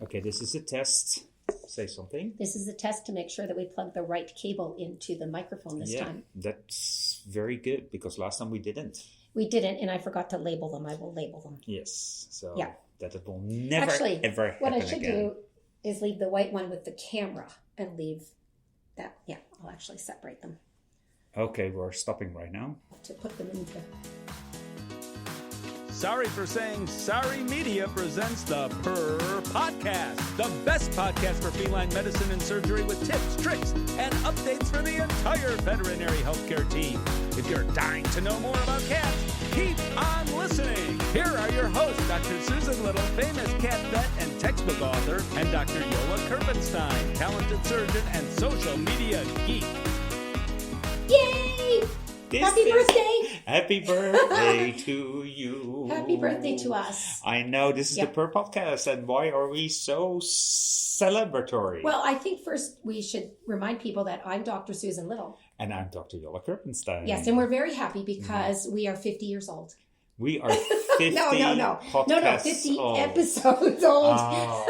Okay, this is a test. Say something. This is a test to make sure that we plug the right cable into the microphone this time. That's very good because last time we didn't. We didn't, and I forgot to label them. I will label them. Yes, so that it will never, ever happen what I should again. do is leave the white one with the camera and leave that. Yeah, I'll actually separate them. Okay, we're stopping right now. To put them into... Sorry for Saying Sorry Media presents the Purr Podcast, the best podcast for feline medicine and surgery with tips, tricks, and updates for the entire veterinary healthcare team. If you're dying to know more about cats, keep on listening. Here are your hosts, Dr. Susan Little, famous cat vet and textbook author, and Dr. Jolle Kirpenstein, talented surgeon and social media geek. Yay! Happy birthday! Happy birthday to you. Happy birthday to us. I know, this is the Purr Podcast, and why are we so celebratory? Well, I think first we should remind people that I'm Dr. Susan Little. And I'm Dr. Jolle Kirpenstein. Yes, and we're very happy because we are 50 years old. We are 50 podcasts 50 old. episodes old. Oh,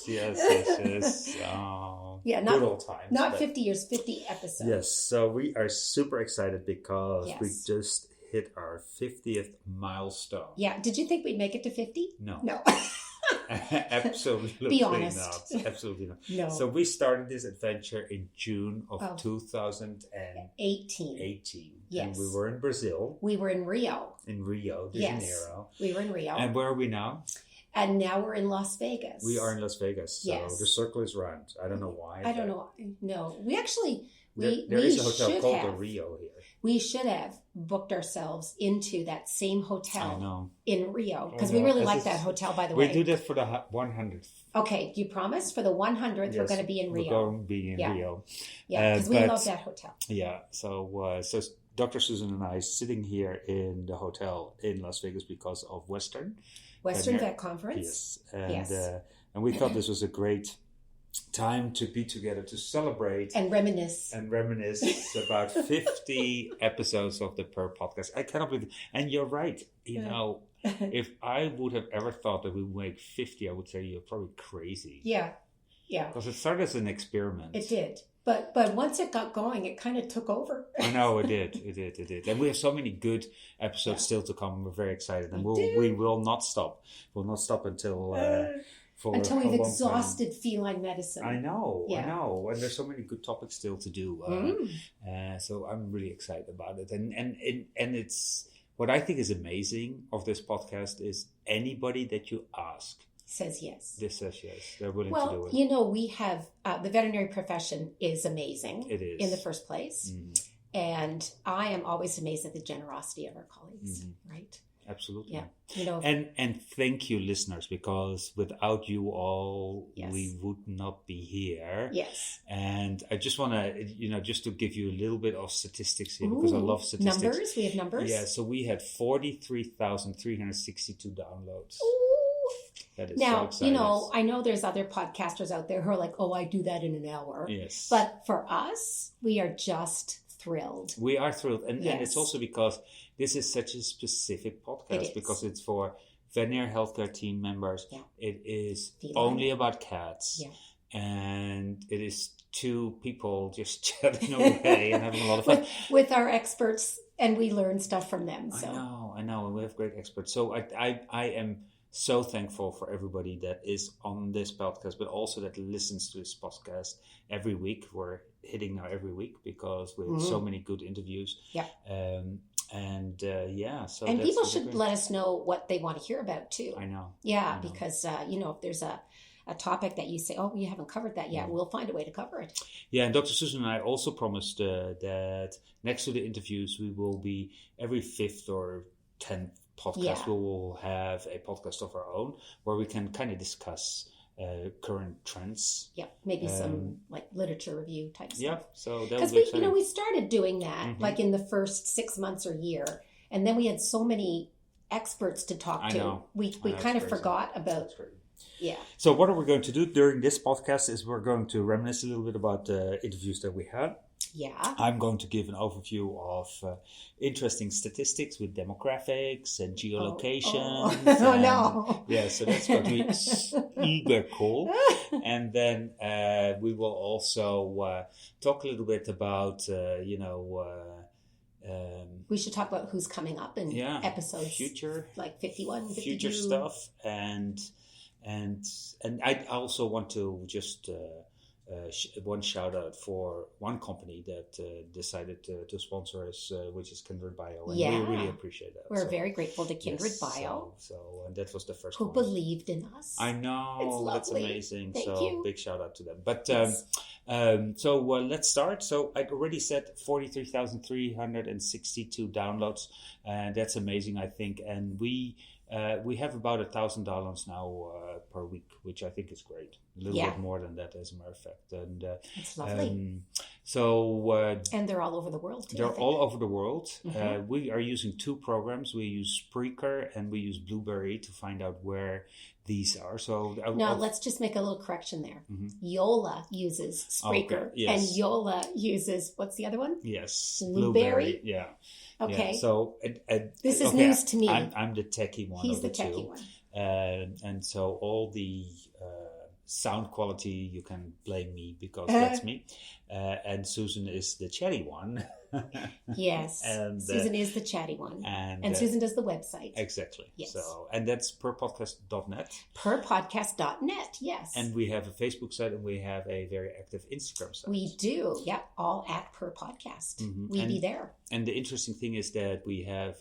yes. Oh, yeah, good old times. Not 50 years, 50 episodes. Yes, so we are super excited because we Yes. just hit our 50th milestone. Yeah, did you think we'd make it to 50? No. No. Absolutely Be honest. not. Absolutely not. No. So we started this adventure in June of 2018. 18. Yes. And we were in Brazil. We were in Rio. In Rio de Janeiro. We were in Rio. And where are we now? And now we're in Las Vegas. We are in Las Vegas. So the circle is round. I don't know why. I don't know. No. We actually... There is a hotel called the Rio here. We should have booked ourselves into that same hotel in Rio. Because we really like that hotel, by the way. We do that for the 100th. Okay, you promise? For the 100th, we're going to be in Rio. We're going to be in Rio. Yeah, because we love that hotel. Yeah, so Dr. Susan and I sitting here in the hotel in Las Vegas because of Western Vet Conference. Yes, and we thought this was a great time to be together to celebrate and reminisce about 50 episodes of the Purr Podcast. I cannot believe it. And you're right. You know, if I would have ever thought that we would make 50, I would say you're probably crazy. Yeah. Because it started as an experiment. It did. But once it got going, it kind of took over. I know, it did. And we have so many good episodes still to come. We're very excited. And we will not stop. We'll not stop until we've exhausted feline medicine. I know. And there's so many good topics still to do. So I'm really excited about it. And it's what I think is amazing of this podcast is anybody that you ask says yes. This says yes. They're willing to do it. You know, we have the veterinary profession is amazing. It is. In the first place. And I am always amazed at the generosity of our colleagues, right? Absolutely. Yeah. You know, and thank you, listeners, because without you all, we would not be here. Yes. And I just want to, just to give you a little bit of statistics here because I love statistics. Numbers? We have numbers? Yeah. So we had 43,362 downloads. Ooh. That is now, so exciting. I know there's other podcasters out there who are like, oh, I do that in an hour. Yes. But for us, we are just thrilled. We are thrilled. And it's also because this is such a specific podcast because it's for veterinary healthcare team members. Yeah. It is only about cats. Yeah. And it is two people just chatting away and having a lot of fun. With our experts, and we learn stuff from them. So. I know. And we have great experts. So I am so thankful for everybody that is on this podcast, but also that listens to this podcast every week. We're hitting now every week because we have so many good interviews. Yeah. So and people should let us know what they want to hear about too. I know. Yeah, because if there's a topic that you say, oh, you haven't covered that yet, we'll find a way to cover it. Yeah, and Dr. Susan and I also promised that next to the interviews, we will be every 5th or 10th podcast, we will have a podcast of our own where we can kind of discuss current trends. Yeah, maybe some like literature review type stuff. Yeah, so because we started doing that like in the first 6 months or year, and then we had so many experts to talk to. We kind of forgot about. Yeah. So what are we going to do during this podcast is we're going to reminisce a little bit about the interviews that we had. Yeah. I'm going to give an overview of interesting statistics with demographics and geolocation. No. Yeah, so that's going to be uber cool. And then we will also talk a little bit about, we should talk about who's coming up in episodes. Future. Like 51, 52. Future stuff. And I also want to just... one shout out for one company that decided to sponsor us, which is Kindred Bio, and we really appreciate that. We're very grateful to Kindred Bio. And that was the first who one. Believed in us. I know, that's amazing. Thank so you. Big shout out to them. But let's start. So I already said 43,362 downloads, and that's amazing, I think. And we have about $1,000 now per week, which I think is great. A little bit more than that, as a matter of fact. And it's lovely. And they're all over the world, too. They're all over the world. Mm-hmm. We are using two programs. We use Spreaker and we use Blueberry to find out where these are. So now let's just make a little correction there. Mm-hmm. Jolle uses Spreaker, and Jolle uses, what's the other one? Yes, Blueberry. Yeah. Okay. Yeah. So this is news to me. I'm the techie one. He's of the two. techie one. And so all the sound quality, you can blame me because that's me. And Susan is the chatty one. Yes. And Susan is the chatty one. And Susan does the website. Exactly. Yes. So, and that's purrpodcast.net. Purrpodcast.net, yes. And we have a Facebook site and we have a very active Instagram site. We do. Yep. All at Purr Podcast. Mm-hmm. We be there. And the interesting thing is that we have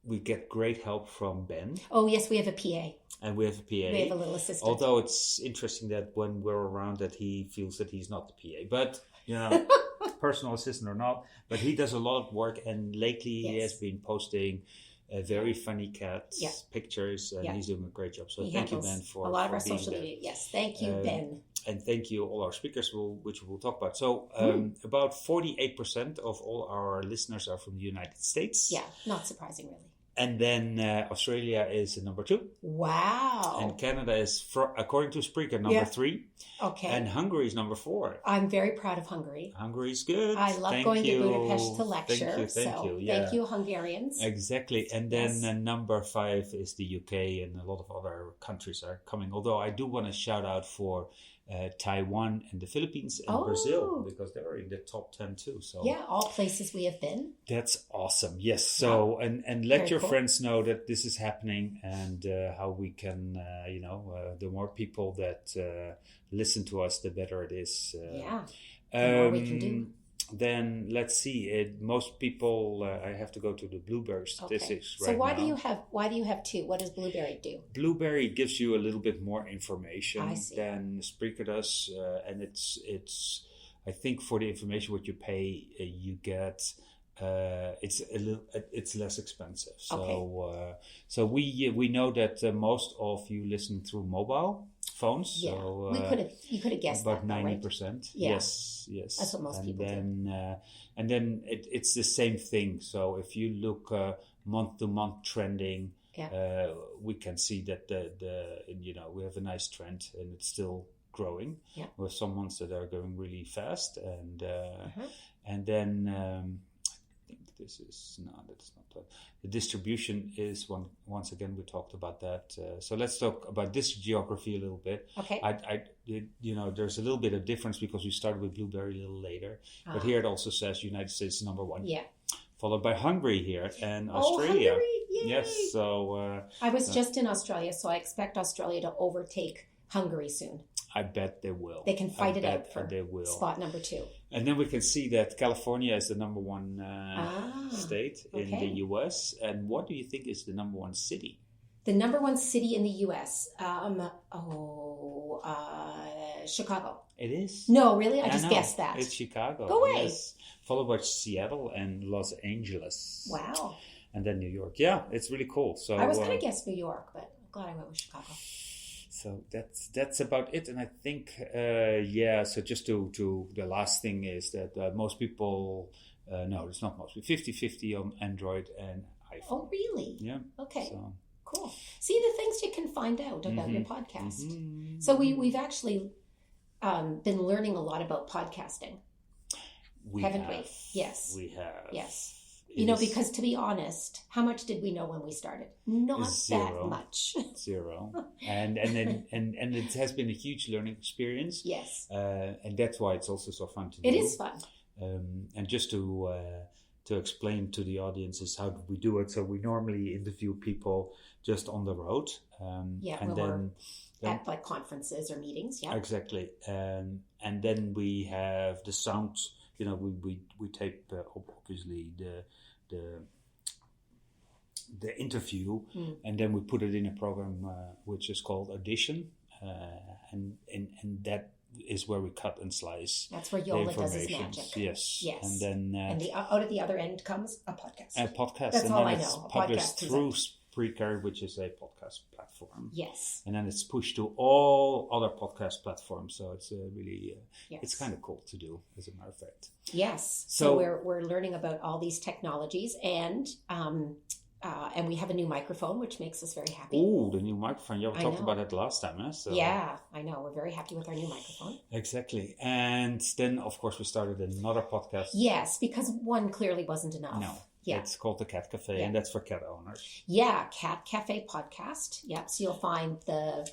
we get great help from Ben. Oh, yes, we have a PA. And we have a PA. We have a little assistant. Although it's interesting that when we're around that he feels that he's not the PA. But, personal assistant or not. But he does a lot of work. And lately he has been posting very funny cats pictures. And he's doing a great job. So thank you, Ben, for a lot of our being social there. media. Yes, thank you, Ben. And thank you all our speakers, which we'll talk about. So about 48% of all our listeners are from the United States. Yeah, not surprising, really. And then Australia is number 2. Wow. And Canada is, according to Spreaker, number 3. Okay. And Hungary is number 4. I'm very proud of Hungary. Hungary's good. I love going to Budapest to lecture. Thank you. Thank you, Hungarians. Exactly. And then number 5 is the UK, and a lot of other countries are coming. Although I do want to shout out for Taiwan and the Philippines and Brazil, because they're in the top 10 too. So all places we have been. That's awesome. Yes. So and let your friends know that this is happening, and how we can the more people that listen to us, the better it is. The more we can do. Then let's see. Most people, I have to go to the Blueberry statistics right now. So why do you have 2? What does Blueberry do? Blueberry gives you a little bit more information than Spreaker does, and it's I think for the information what you pay, you get. It's less expensive. So we know that most of you listen through mobile phones. Yeah, so, you could have guessed about that. About 90%. Right? Yeah. Yes. That's what most people do. And then it's the same thing. So if you look month to month trending, we can see that we have a nice trend, and it's still growing. Yeah. We have some months that are going really fast, and then. I think that's not that. The distribution is once again, we talked about that. So let's talk about this geography a little bit. Okay. There's a little bit of difference because we started with Blueberry a little later, but here it also says United States number 1. Yeah. Followed by Hungary here and Australia. Hungary! Yay. Yes. So I was just in Australia, so I expect Australia to overtake Hungary soon. I bet they will. They can fight it out for spot number 2. And then we can see that California is the number 1 state in the U.S. And what do you think is the number 1 city? The number 1 city in the U.S. Chicago. It is? No, really? I just guessed that. It's Chicago. Go away. Yes. Followed by Seattle and Los Angeles. Wow. And then New York. Yeah, it's really cool. So I was going to guess New York, but I'm glad I went with Chicago. So that's about it. And I think, so just to the last thing is that most people, no, it's not most, 50-50 on Android and iPhone. Oh, really? Yeah. Okay. So. Cool. See the things you can find out about your podcast. Mm-hmm. So we've actually been learning a lot about podcasting. Haven't we? Yes. We have. Yes. Because to be honest, how much did we know when we started? Not zero, that much. Zero. And it has been a huge learning experience. Yes. And that's why it's also so fun to do. It is fun. And just to explain to the audiences how we do it. So we normally interview people just on the road. And then at like conferences or meetings. Yeah. Exactly. And then we have the sound. We tape obviously the interview, and then we put it in a program which is called Audition, and that is where we cut and slice. That's where Jolle does his magic. Yes. And then out at the other end comes a podcast. A podcast. That's and all then I it's know. published through Spreaker, which is a podcast platform. Yes. And then it's pushed to all other podcast platforms. So it's really, it's kind of cool to do, as a matter of fact. Yes. So we're learning about all these technologies, and we have a new microphone, which makes us very happy. Oh, the new microphone. Yeah, we talked about it last time. Huh? So. Yeah, I know. We're very happy with our new microphone. Exactly. And then, of course, we started another podcast. Yes, because one clearly wasn't enough. No. Yeah. It's called the Cat Cafe, and that's for cat owners. Yeah, Cat Cafe Podcast. Yeah, so you'll find the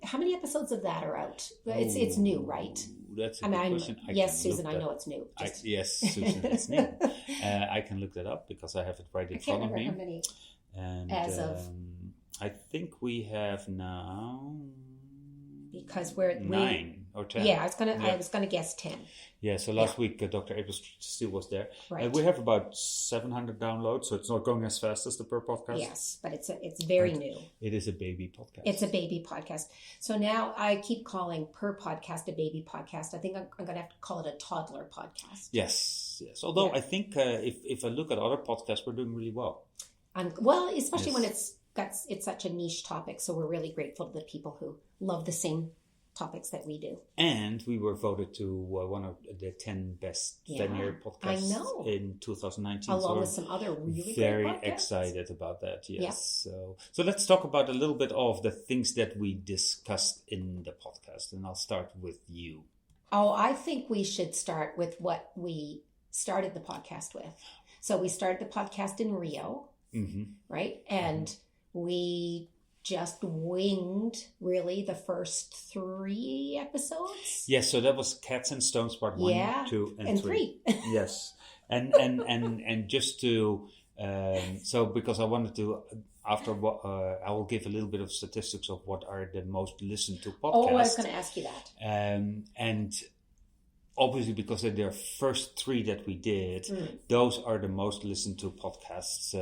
how many episodes of that are out? It's new, right? That's a good question. Yes, Susan, I know it's new. Yes, Susan, it's new. I can look that up because I have it right in front of me. I can't remember how many. And as of, I think we have now because we're 9 or 10. Yeah, I was gonna guess 10. Yeah, so last week Dr. April still was there. Right. We have about 700 downloads, so it's not going as fast as the Purr Podcast. Yes, but it's very new. It is a baby podcast. It's a baby podcast. So now I keep calling Purr Podcast a baby podcast. I think I'm going to have to call it a toddler podcast. Yes. Although I think if I look at other podcasts, we're doing really well. Especially when it's such a niche topic. So we're really grateful to the people who love the same topics that we do. And we were voted to one of the 10 best veterinary podcasts in 2019. Along with some other really very great podcasts. Excited about that, yes. Yeah. So let's talk about a little bit of the things that we discussed in the podcast. And I'll start with you. Oh, I think we should start with what we started the podcast with. So we started the podcast in Rio, right? And we just winged really the first 3 episodes. Yes, so that was Cats and Stones part 1, 2, and 3. Yes, and just to so because I wanted to after I will give a little bit of statistics of what are the most listened to podcasts. Oh, I was going to ask you that. And obviously, because of their first 3 that we did, those are the most listened to podcasts.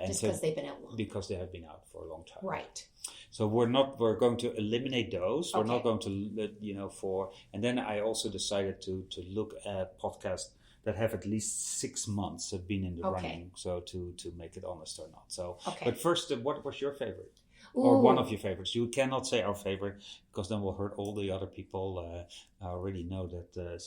Just because they've been out long. Because they have been out for a long time. Right. So we're going to eliminate those. We're not going to, and then I also decided to look at podcasts that have at least 6 months have been in the running. So to make it honest or not. So, but first, what was your favorite? Or one of your favorites. You cannot say our favorite because then we'll hurt all the other people. I already know that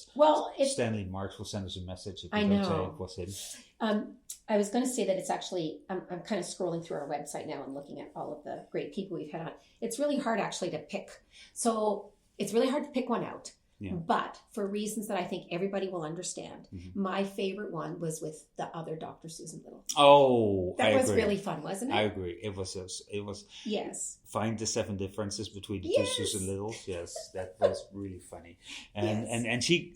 Stanley Marks will send us a message if we don't say it was him. I was going to say that it's actually, I'm kind of scrolling through our website now and looking at all of the great people we've had on. It's really hard actually to pick. So it's really hard to pick one out. Yeah. But for reasons that I think everybody will understand, my favorite one was with the other Dr. Susan Little. Oh, that was really fun, wasn't it? I agree. It was. Yes. Find the 7 differences between the 2 Susan Littles. Yes, that was really funny. And she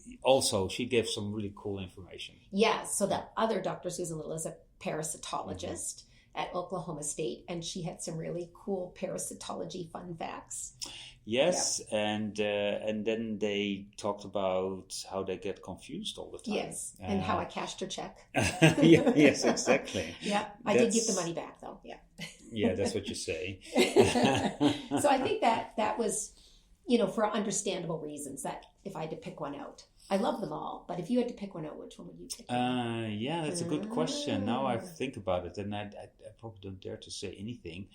gave some really cool information. Yeah. So the other Dr. Susan Little is a parasitologist at Oklahoma State, and she had some really cool parasitology fun facts. Yes, and then they talked about how they get confused all the time. Yes, and how I cashed her check. Yes, exactly. Yeah, I did give the money back though. Yeah. Yeah, that's what you say. So I think that was, for understandable reasons, that if I had to pick one out. I love them all, but if you had to pick one out, which one would you pick? Yeah, that's a good question. Now I think about it, and I probably don't dare to say anything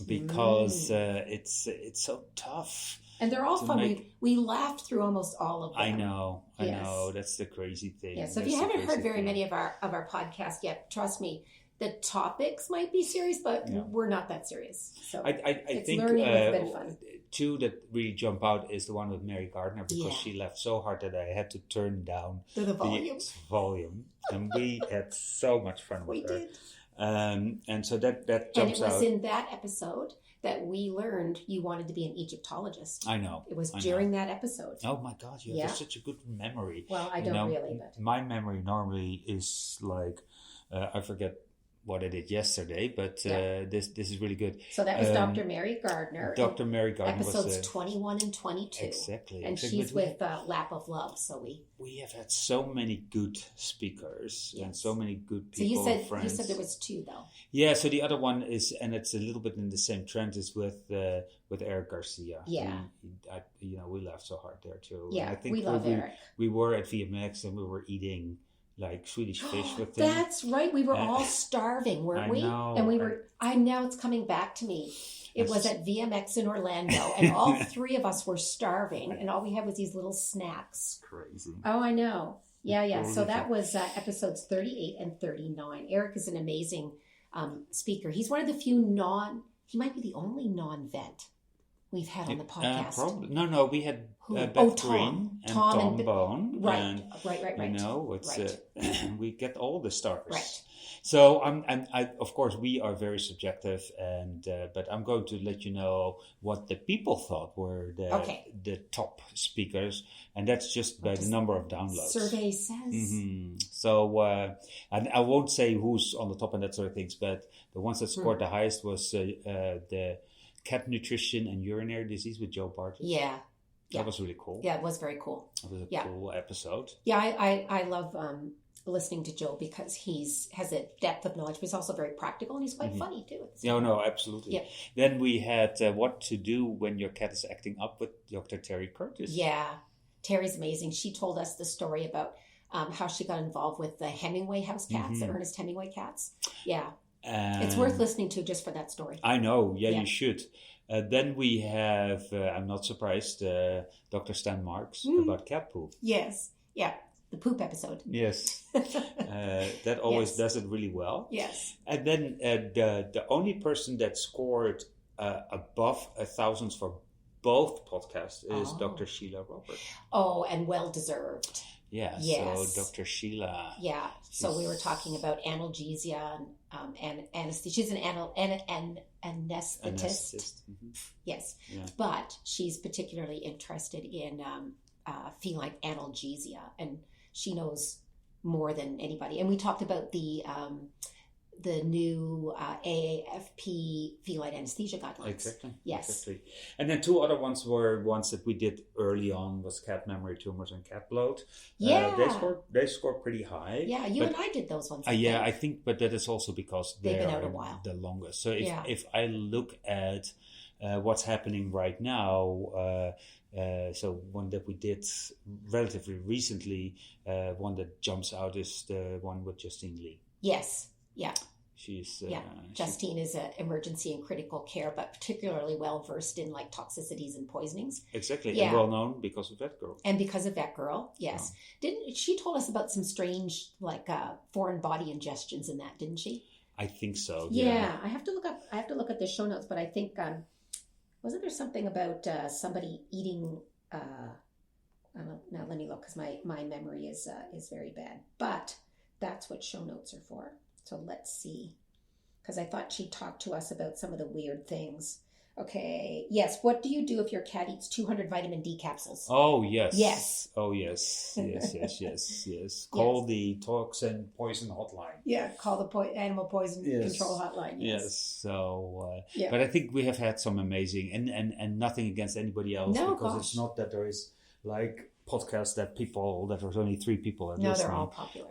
because it's so tough. And they're all fun. We laughed through almost all of them. I know. That's the crazy thing. Yeah. So if you haven't heard very many of our podcasts yet, trust me, the topics might be serious, but we're not that serious. So I think learning with a bit of fun. Two that really jump out is the one with Mary Gardner, because she laughed so hard that I had to turn down the volume. And we had so much fun with her. We did. And so that jumps out. And it was in that episode that we learned you wanted to be an Egyptologist. I know. It was during that episode. Oh my God, you have such a good memory. Well, I don't really. But my memory normally is like, I forget what I did yesterday, but this is really good. So that was Dr. Mary Gardner. Dr. Mary Gardner episodes 21 and 22. Exactly. And she's with Lap of Love. So we have had so many good speakers and so many good people. So you said there was two though. Yeah. So the other one is, and it's a little bit in the same trend, is with Eric Garcia. Yeah. We laughed so hard there too. Yeah. And I think we love Eric. We were at VMX and we were eating like Swedish fish with them. That's right. We were all starving, weren't we? Know, and we were. Now it's coming back to me. It was at VMX in Orlando, and all three of us were starving, and all we had was these little snacks. Crazy. Oh, I know. Yeah. So that was episodes 38 and 39. Eric is an amazing speaker. He's one of the few he might be the only non-vet we've had on the podcast. Probably. No, we had Beth Green and Tom Bone. Right. And, it's we get all the stars. Right. So of course we are very subjective, but I'm going to let you know what the people thought were the top speakers, and that's just by the number of downloads. Survey says. Mm-hmm. So and I won't say who's on the top and that sort of things, but the ones that scored the highest was the cat nutrition and urinary disease with Joe Bartlett. Yeah. That was really cool. Yeah, it was very cool. It was a cool episode. Yeah, I love listening to Joe because has a depth of knowledge, but he's also very practical and he's quite funny too. No, absolutely. Yeah. Then we had what to do when your cat is acting up with Dr. Terry Curtis. Yeah, Terry's amazing. She told us the story about how she got involved with the Hemingway house cats, the Ernest Hemingway cats. Yeah. It's worth listening to just for that story. I know. Yeah. You should. Then we have, I'm not surprised, Dr. Stan Marks about cat poop. Yes. Yeah. The poop episode. Yes. That always does it really well. Yes. And then the only person that scored above 1,000 for both podcasts is Dr. Sheila Robert. Oh, and well deserved. Yeah. Yes. So Dr. Sheila. Yeah. So we were talking about analgesia and anesthesia. She's an anesthetist. Mm-hmm. Yes. Yeah. But she's particularly interested in feline analgesia, and she knows more than anybody. And we talked about the new AAFP feline anesthesia guidelines. Exactly. Yes. Exactly. And then two other ones were ones that we did early on, was cat memory tumors and cat bloat. Yeah. They scored pretty high. Yeah, and I did those ones. I think, but that is also because they've been out a while. The longest. So if I look at what's happening right now, so one that we did relatively recently, one that jumps out is the one with Justine Lee. Yes. Yeah. Justine is an emergency and critical care, but particularly well versed in like toxicities and poisonings. Exactly. Yeah. And well known because of Vet Girl. And because of Vet Girl, yes. Didn't she told us about some strange like foreign body ingestions in that, didn't she? I think so. Yeah. I have to look at the show notes, but I think wasn't there something about somebody eating now let me look because my memory is very bad. But that's what show notes are for. So let's see, because I thought she talked to us about some of the weird things. Okay, yes. What do you do if your cat eats 200 vitamin D capsules? Oh, yes. Yes. Oh, yes. Yes. Call the toxin poison hotline. Yeah, call the animal poison control hotline. Yes. So, but I think we have had some amazing, and nothing against anybody else. No, because it's not that there is like podcasts that there's only 3 people that listen. No, they're all popular.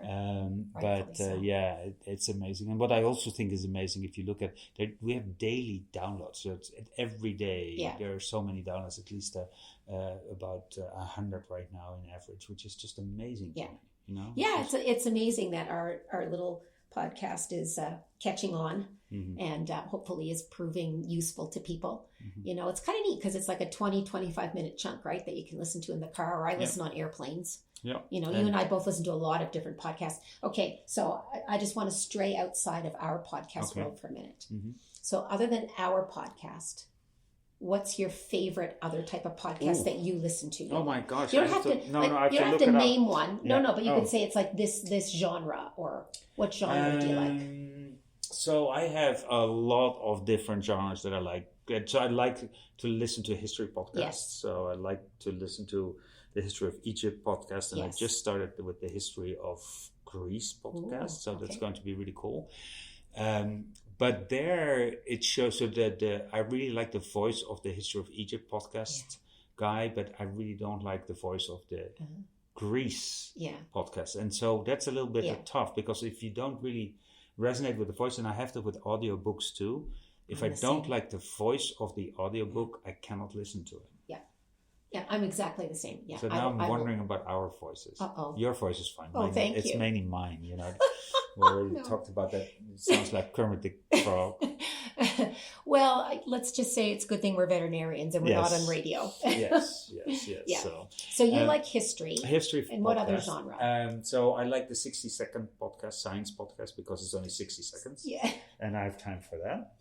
It's amazing. And what I also think is amazing, if you look at we have daily downloads. So it's every day there are so many downloads, at least about 100 right now in average, which is just amazing. Yeah. Yeah, it's amazing that our little podcast is catching on and hopefully is proving useful to people. Mm-hmm. It's kind of neat because it's like a 20-25 minute chunk, right, that you can listen to in the car, or I listen on airplanes. Yeah. You know, you and I both listen to a lot of different podcasts. Okay, so I just want to stray outside of our podcast world for a minute. Mm-hmm. So other than our podcast, what's your favorite other type of podcast that you listen to? Oh my gosh. You don't have to, you don't have to name one. Yeah. No, but you could say it's like this genre, or what genre do you like? So I have a lot of different genres that I like. So I like to listen to history podcasts. Yes. So I like to listen to the History of Egypt podcast, and I just started with the History of Greece podcast. So that's going to be really cool. But there it shows so that I really like the voice of the History of Egypt podcast guy, but I really don't like the voice of the Greece podcast. And so that's a little bit tough, because if you don't really resonate with the voice, and I have that with audiobooks too, if I don't like the voice of the audiobook, I cannot listen to it. Yeah, I'm exactly the same. Yeah. So now I'm wondering about our voices. Your voice is fine. Thank you. It's mainly mine, you know. We already talked about that. It sounds like Kermit the Frog. Well, let's just say it's a good thing we're veterinarians and we're not on radio. yes. Yeah. So you like history. History and podcast. What other genre? So I like the 60-second podcast, science podcast, because it's only 60 seconds. Yeah. And I have time for that.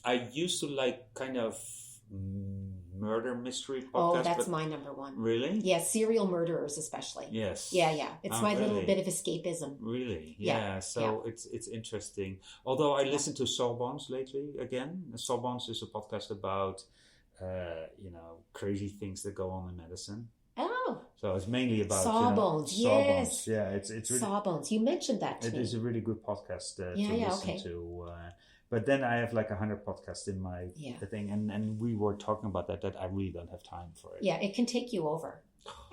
I used to like kind of murder mystery podcast. Oh, that's my number one. Really? Yeah, serial murderers especially. Yes. Yeah. It's my little bit of escapism. Really? Yeah. So it's interesting. Although I listen to Sawbones lately again. Sawbones is a podcast about crazy things that go on in medicine. Oh. So it's mainly about Sawbones. Sawbones. Yeah, it's really Sawbones. You mentioned that to me. It is a really good podcast to listen to. But then I have like 100 podcasts in my thing, and we were talking about that I really don't have time for it. Yeah, it can take you over.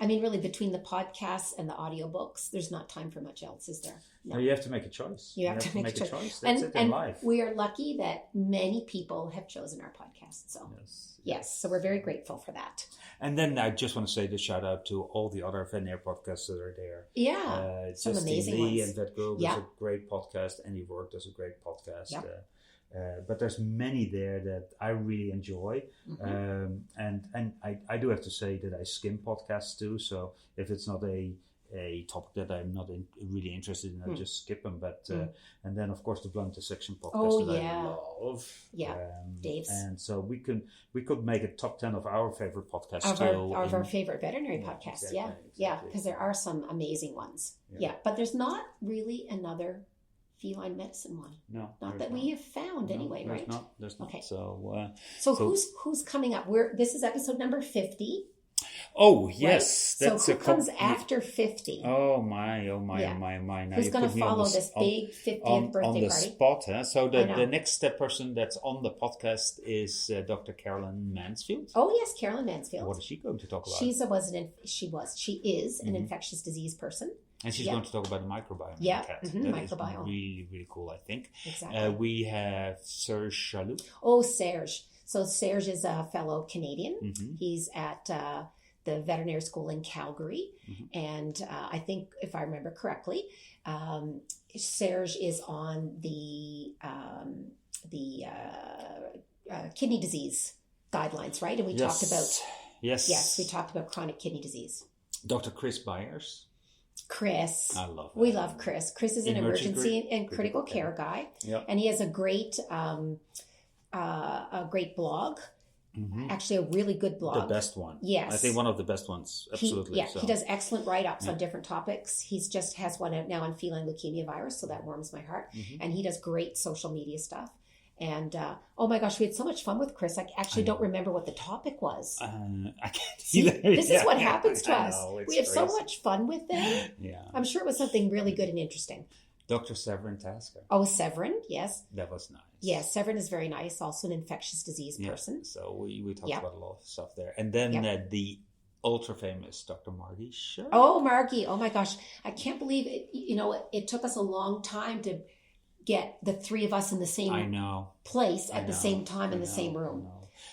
I mean, really, between the podcasts and the audiobooks, there's not time for much else, is there? No, you have to make a choice. You have to make a choice. That's it in life. We are lucky that many people have chosen our podcast. So yes, so we're very grateful for that. And then I just want to say the shout out to all the other veterinary podcasts that are there. Yeah, some amazing Lee ones. And Vet Girl does a great podcast. Andy Work does a great podcast. Yep. But there's many there that I really enjoy. Mm-hmm. And I do have to say that I skim podcasts too. So if it's not a topic that I'm not really interested in, I just skip them. But and then of course the Blunt Dissection podcast that I love. Yeah, Dave's. And so we could make a top 10 of our favorite podcasts of our favorite veterinary podcasts. Exactly, because there are some amazing ones. Yeah, but there's not really another feline medicine one. No, not that we have found anyway, right? There's not. Okay. So who's coming up? This is episode number 50. Oh yes, right? So who comes after 50? Oh my! Now who's going to follow this big 50th birthday on the party? Spot? Huh? So the next person that's on the podcast is Dr. Carolyn Mansfield. Oh yes, Carolyn Mansfield. What is she going to talk about? She is an infectious disease person. And she's going to talk about the microbiome. Yeah, cat. Microbiome. Really, really cool, I think. Exactly. We have Serge Chaloux. Oh, Serge. So Serge is a fellow Canadian. Mm-hmm. He's at the veterinary school in Calgary. Mm-hmm. And I think, if I remember correctly, Serge is on the kidney disease guidelines, right? And we talked about... Yes, we talked about chronic kidney disease. Dr. Chris Byers. Chris. I love that. We love Chris. Chris is an emergency and critical care guy. Yep. And he has a great blog. Mm-hmm. Actually, a really good blog. The best one. Yes. I think one of the best ones. Absolutely. He does excellent write-ups on different topics. He's just has one out now on feline leukemia virus, so that warms my heart. Mm-hmm. And he does great social media stuff. And oh my gosh, we had so much fun with Chris. I actually don't remember what the topic was. I can't see that. This is what happens to us. We have crazy. So much fun with them. Yeah. I'm sure it was something really good and interesting. Dr. Severin Tasker. Oh, Severin, yes. That was nice. Yes, Severin is very nice. Also an infectious disease person. So we talked about a lot of stuff there. And then the ultra famous Dr. Margie Sher. Oh, Margie. Oh my gosh. I can't believe it. It took us a long time to get the three of us in the same place at the same time in the same room.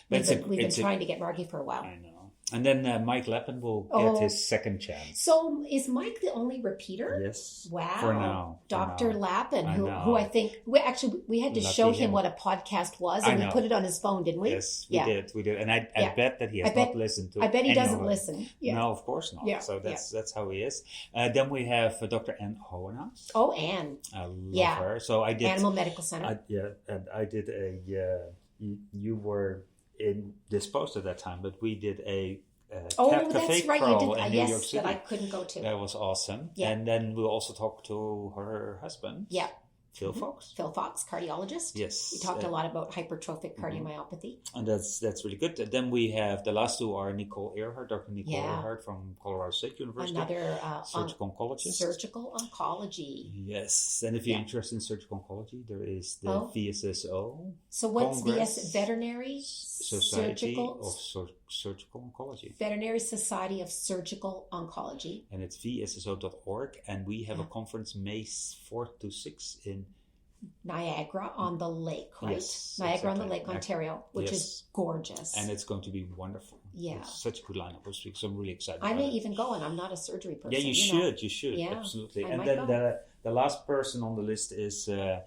We've been trying to get Margie for a while. I know. And then Mike Lappin will get his second chance. So is Mike the only repeater? Yes. Wow. For now. Dr. Lappin, who I think we had to show him what a podcast was, and we put it on his phone, didn't we? Yes, we did. And I bet that he has not listened to it. I bet he doesn't listen. Yeah. No, of course not. Yeah. So that's how he is. Then we have Dr. Ann Hoenaas. Oh, Ann. I love her. So I did Animal Medical Center. And I did you were in this post at that time, but we did a cat cafe crawl in New York City. That I couldn't go to. That was awesome. Yeah. And then we'll also talk to her husband. Yeah. Phil Fox. Phil Fox, cardiologist. Yes. We talked a lot about hypertrophic cardiomyopathy. And that's really good. And then we have the last two are Nicole Earhart, Dr. Nicole Earhart from Colorado State University. Another surgical oncologist. Surgical oncology. Yes. And if you're interested in surgical oncology, there is the VSSO. So what's Veterinary Society of Surgical Oncology. Veterinary Society of Surgical Oncology. And it's vsso.org. And we have a conference May 4th to 6th in Niagara on the Lake, right? Yes, Niagara on the Lake, Ontario, which is gorgeous. And it's going to be wonderful. Yeah. It's such a good lineup this week, so I'm really excited. I may even go, and I'm not a surgery person. Yeah, you should. Yeah, absolutely. And then the last person on the list is a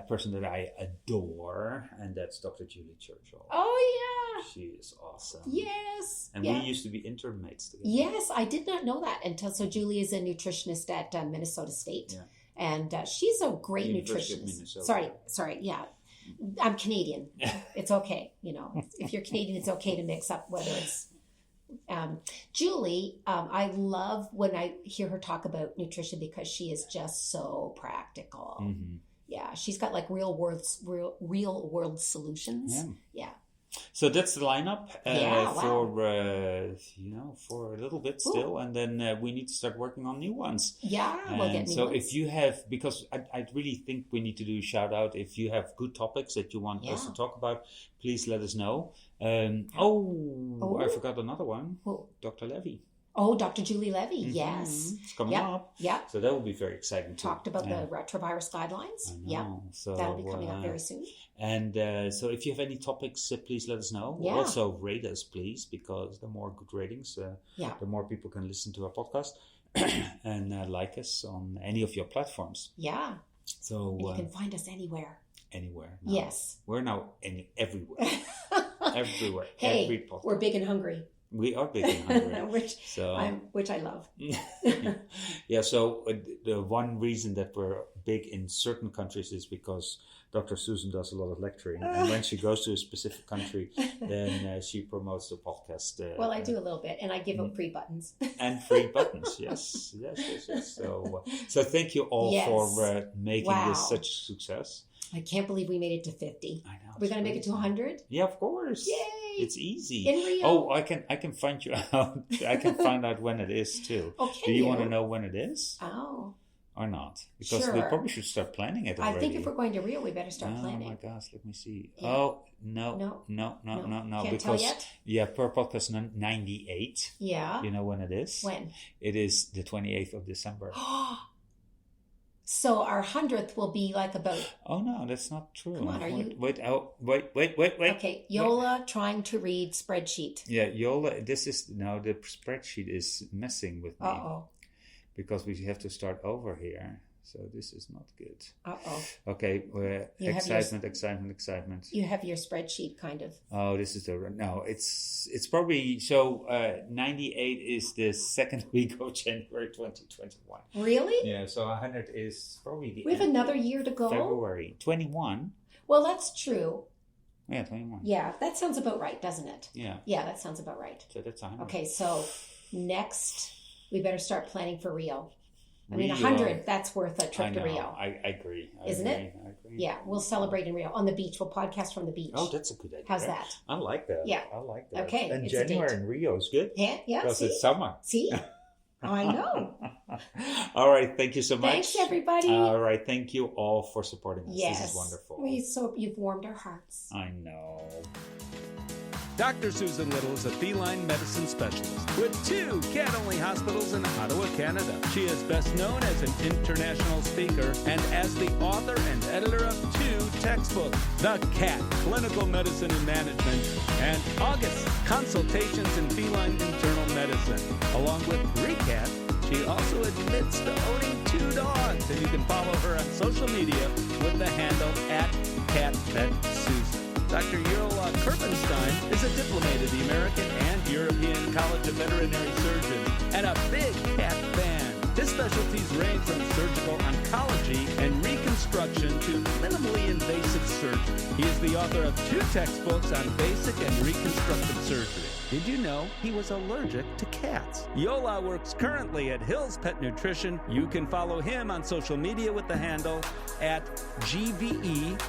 person that I adore, and that's Dr. Jolle Kirpensteijn. Oh, yeah. She is awesome. Yes. And we used to be intern mates together. Yes, I did not know that until. So Julie is a nutritionist at Minnesota State. Yeah. And she's a great nutritionist. Sorry. Yeah. I'm Canadian. It's okay. If you're Canadian, it's okay to mix up whether it's Julie. I love when I hear her talk about nutrition because she is just so practical. Mm-hmm. Yeah. She's got like real world solutions. Yeah. So that's the lineup for a little bit still, and then we need to start working on new ones. Yeah, we'll get new ones. If you have, because I really think we need to do a shout out. If you have good topics that you want us to talk about, please let us know. I forgot another one. Dr. Levy. Oh, Dr. Julie Levy, yes. It's coming up. Yeah. So that will be very exciting too. Talked about the retrovirus guidelines. Yeah. So that'll be coming up very soon. And so if you have any topics, please let us know. Yeah. Also rate us, please, because the more good ratings, the more people can listen to our podcast and like us on any of your platforms. Yeah. So you can find us anywhere. Anywhere. No. Yes. We're now everywhere. Everywhere. Hey, every podcast. We're big and hungry. We are big and hungry. which I love. Yeah, so the one reason that we're big in certain countries is because Dr. Susan does a lot of lecturing. And when she goes to a specific country, then she promotes the podcast. Well, I do a little bit, and I give out free buttons. And free buttons, yes. So thank you all for making this such a success. I can't believe we made it to 50. I know. We're going to make it to 100? Yeah, of course. Yay! It's easy. In Rio? Oh, I can find you out. I can find out when it is too. Okay. Do you want to know when it is? Oh. Or not? Because we probably should start planning it already. I think if we're going to Rio, we better start planning. Oh my gosh, let me see. Yeah. Oh, no. Can't because, tell yet? Yeah, Purr Podcast 98. Yeah. You know when it is? When? It is the 28th of December. So our 100th will be like about... Oh, no, that's not true. Come on, Wait. Okay, Yola trying to read spreadsheet. Yeah, Yola, the spreadsheet is messing with me. Uh-oh. Because we have to start over here. So this is not good. Uh-oh. Okay, excitement. You have your spreadsheet kind of. Oh, this is it's probably, 98 is the second week of January 2021. Really? Yeah, so 100 is probably the We have another year to go? February. 21. Well, that's true. Yeah, 21. Yeah, that sounds about right, doesn't it? Yeah. Yeah, that sounds about right. So that's 100. Okay, so next, we better start planning for Rio. I mean, 100, that's worth a trip to Rio. I agree. Isn't it? I agree. Yeah, we'll celebrate in Rio. On the beach. We'll podcast from the beach. Oh, that's a good idea. How's that? I like that. Yeah. I like that. Okay. And January in Rio is good. Yeah, because it's summer. See? I know. All right. Thank you so much. Thanks, everybody. All right. Thank you all for supporting us. Yes. This is wonderful. You've warmed our hearts. I know. Dr. Susan Little is a feline medicine specialist with 2 cat-only hospitals in Ottawa, Canada. She is best known as an international speaker and as the author and editor of 2 textbooks, The Cat, Clinical Medicine and Management, and August, Consultations in Feline Internal Medicine. Along with 3 cats, she also admits to owning 2 dogs, and you can follow her on social media with the handle @CatVetSusan. Dr. Jolle Kirpenstein is a diplomate of the American and European College of Veterinary Surgeons and a big cat fan. His specialties range from surgical oncology and reconstruction to minimally invasive surgery. He is the author of 2 textbooks on basic and reconstructive surgery. Did you know he was allergic to cats? Jolle works currently at Hill's Pet Nutrition. You can follow him on social media with the handle @GVETSX.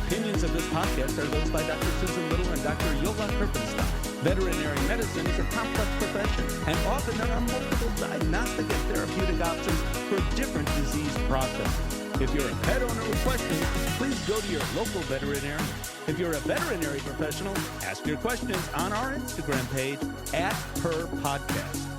Opinions of this podcast are those by Dr. Susan Little and Dr. Jolle Kirpenstein. Veterinary medicine is a complex profession, and often there are multiple diagnostic and therapeutic options for different disease processes. If you're a pet owner with questions, please go to your local veterinarian. If you're a veterinary professional, ask your questions on our Instagram page @Purr Podcast.